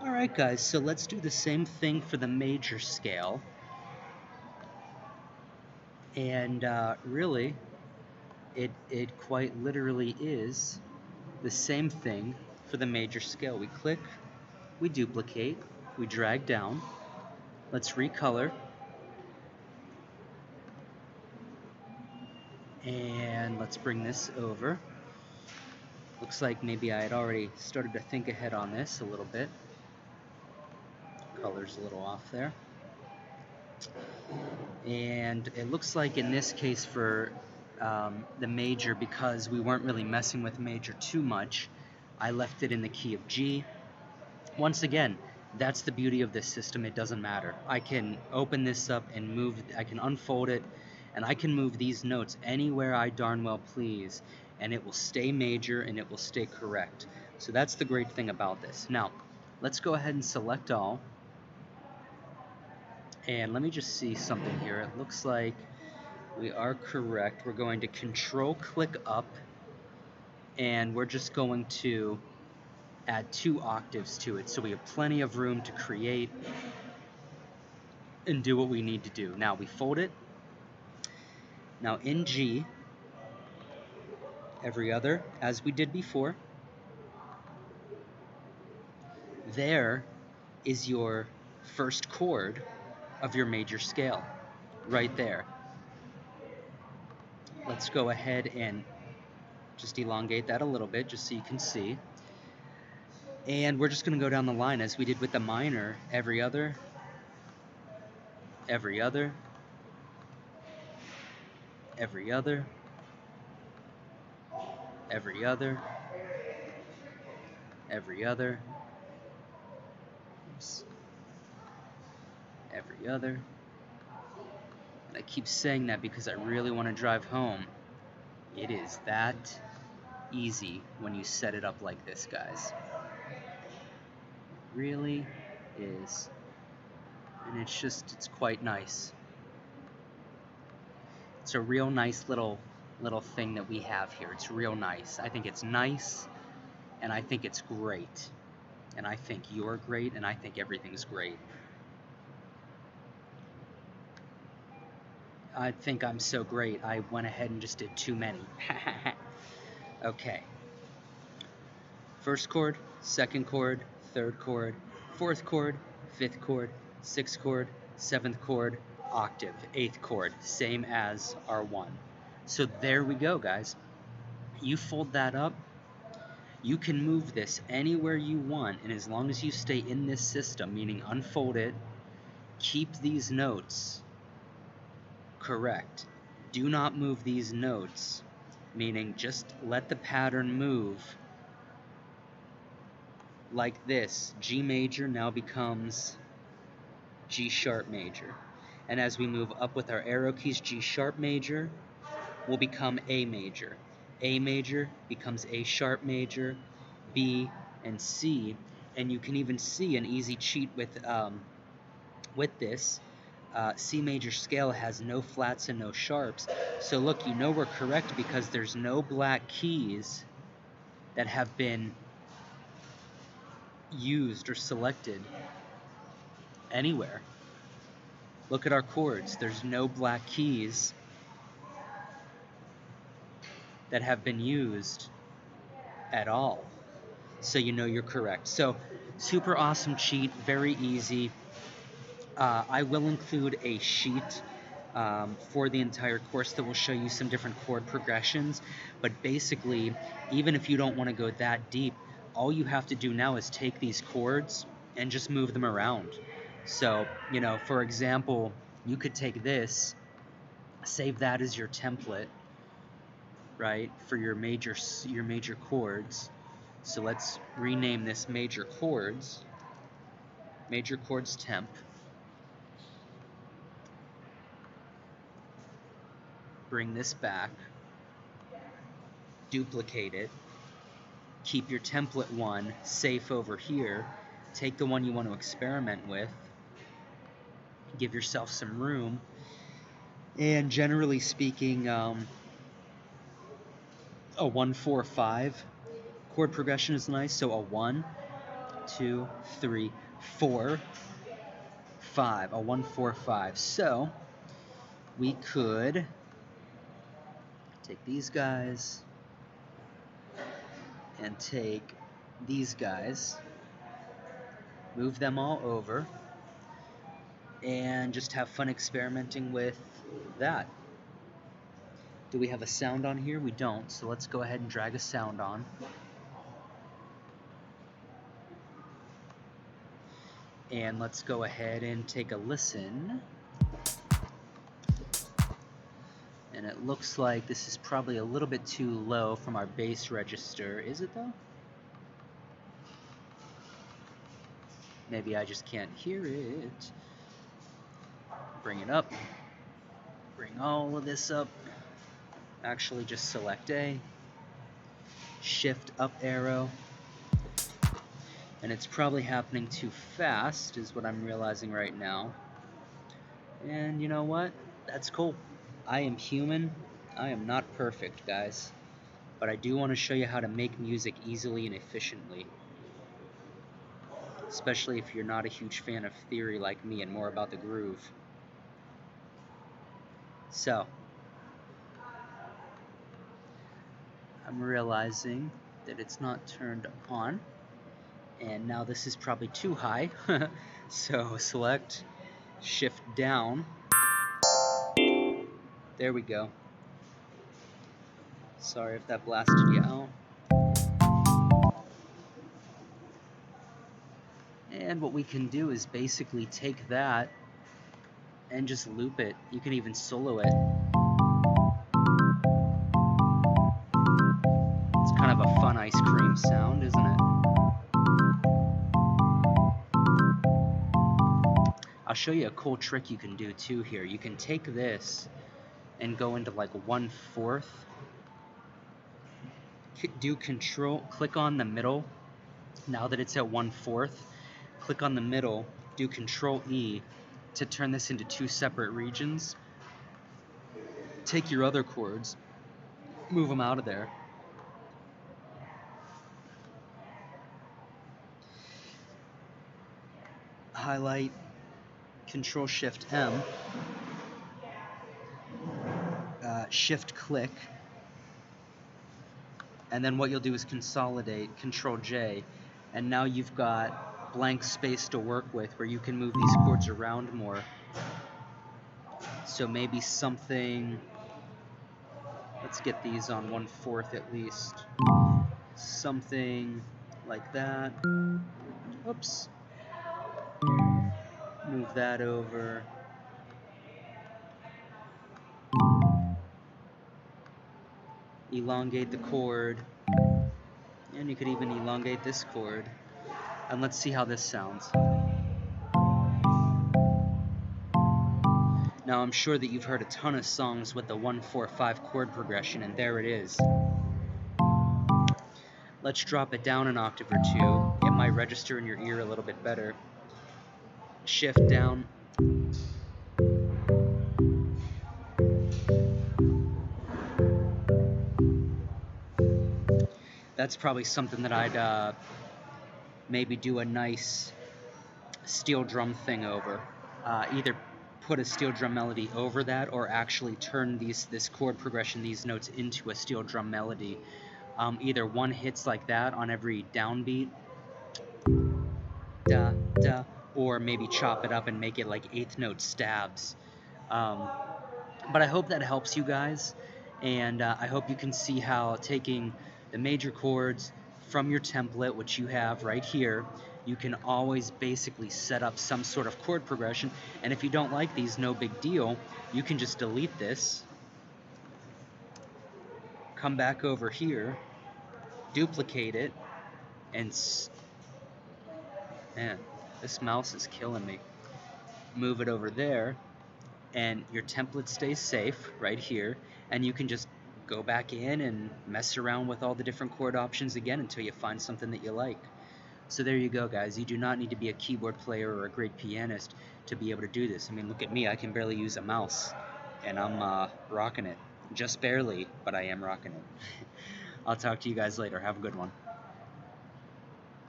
Alright guys, so let's do the same thing for the major scale. And really, it quite literally is the same thing for the major scale. We click, we duplicate, we drag down. Let's recolor. And let's bring this over. Looks like maybe I had already started to think ahead on this a little bit. Color's a little off there. And it looks like in this case for the major, because we weren't really messing with major too much, I left it in the key of G. Once again, that's the beauty of this system. It doesn't matter. I can open this up and move, I can unfold it, and I can move these notes anywhere I darn well please, and it will stay major and it will stay correct. So that's the great thing about this. Now, let's go ahead and select all. And let me just see something here. It looks like we are correct. We're going to control click up, and we're just going to add 2 octaves to it, so we have plenty of room to create and do what we need to do. Now we fold it. Now in G, every other, as we did before, there is your first chord of your major scale, right there. Let's go ahead and just elongate that a little bit just so you can see. And we're just going to go down the line as we did with the minor. Every other, every other, every other, every other, every other, oops, every other. And I keep saying that because I really want to drive home. It is that easy when you set it up like this, guys. It really is. And it's quite nice. It's a real nice little thing that we have here. It's real nice. I think it's nice, and I think it's great. And I think you're great, and I think everything's great. I think I'm so great, I went ahead and just did too many. Okay. First chord, second chord, third chord, fourth chord, fifth chord, sixth chord, seventh chord, octave, eighth chord, same as our one. So there we go, guys. You fold that up, you can move this anywhere you want, and as long as you stay in this system, meaning unfold it, keep these notes correct. Do not move these notes, meaning just let the pattern move like this. G major now becomes G sharp major. And as we move up with our arrow keys, G sharp major will become A major. A major becomes A sharp major, B, and C. And you can even see an easy cheat with this. C major scale has no flats and no sharps. So look, you know we're correct because there's no black keys that have been used or selected anywhere. Look at our chords. There's no black keys that have been used at all. So you know you're correct. So super awesome cheat, very easy. I will include a sheet for the entire course that will show you some different chord progressions, but basically, even if you don't want to go that deep, all you have to do now is take these chords and just move them around. So, you know, for example, you could take this, save that as your template, right, for your major chords. So let's rename this major chords temp. Bring this back, duplicate it, keep your template one safe over here, take the one you want to experiment with, give yourself some room, and generally speaking, a 1-4-5 chord progression is nice. So a 1, 2, 3, 4, 5. A 1, 4, 5. So we could take these guys and take these guys, move them all over, and just have fun experimenting with that. Do we have a sound on here? We don't, so let's go ahead and drag a sound on. And let's go ahead and take a listen. And it looks like this is probably a little bit too low from our bass register. Is it though? Maybe I just can't hear it. Bring it up. Bring all of this up. Actually, just select A. Shift up arrow. And it's probably happening too fast, is what I'm realizing right now. And you know what? That's cool. I am human. I am not perfect, guys. But I do want to show you how to make music easily and efficiently. Especially if you're not a huge fan of theory like me and more about the groove. So, I'm realizing that it's not turned on. And now this is probably too high. So select, shift down. There we go. Sorry if that blasted you out. And what we can do is basically take that and just loop it. You can even solo it. It's kind of a fun ice cream sound, isn't it? I'll show you a cool trick you can do too here. You can take this and go into like 1/4. Do control, click on the middle. Now that it's at 1/4, click on the middle, do Control E to turn this into 2 separate regions. Take your other chords, move them out of there. Highlight, Control Shift M, Shift click, and then what you'll do is consolidate, Control J, and now you've got blank space to work with where you can move these chords around more. So maybe something, let's get these on 1/4 at least. Something like that. Oops. Move that over. Elongate the chord. And you could even elongate this chord. And let's see how this sounds. Now I'm sure that you've heard a ton of songs with the 1/4/5 chord progression, and there it is. Let's drop it down an octave or two. It might register in your ear a little bit better. Shift down. That's probably something that I'd maybe do a nice steel drum thing over. Either put a steel drum melody over that or actually turn this chord progression, these notes, into a steel drum melody. Either one hits like that on every downbeat, da, da, or maybe chop it up and make it like eighth note stabs. But I hope that helps you guys, and I hope you can see how taking the major chords from your template, which you have right here, you can always basically set up some sort of chord progression. And if you don't like these, no big deal. You can just delete this, come back over here, duplicate it, and man, this mouse is killing me. Move it over there, and your template stays safe right here, and you can just go back in and mess around with all the different chord options again until you find something that you like. So there you go, guys. You do not need to be a keyboard player or a great pianist to be able to do this. I mean, look at me. I can barely use a mouse, and I'm rocking it. Just barely, but I am rocking it. I'll talk to you guys later. Have a good one.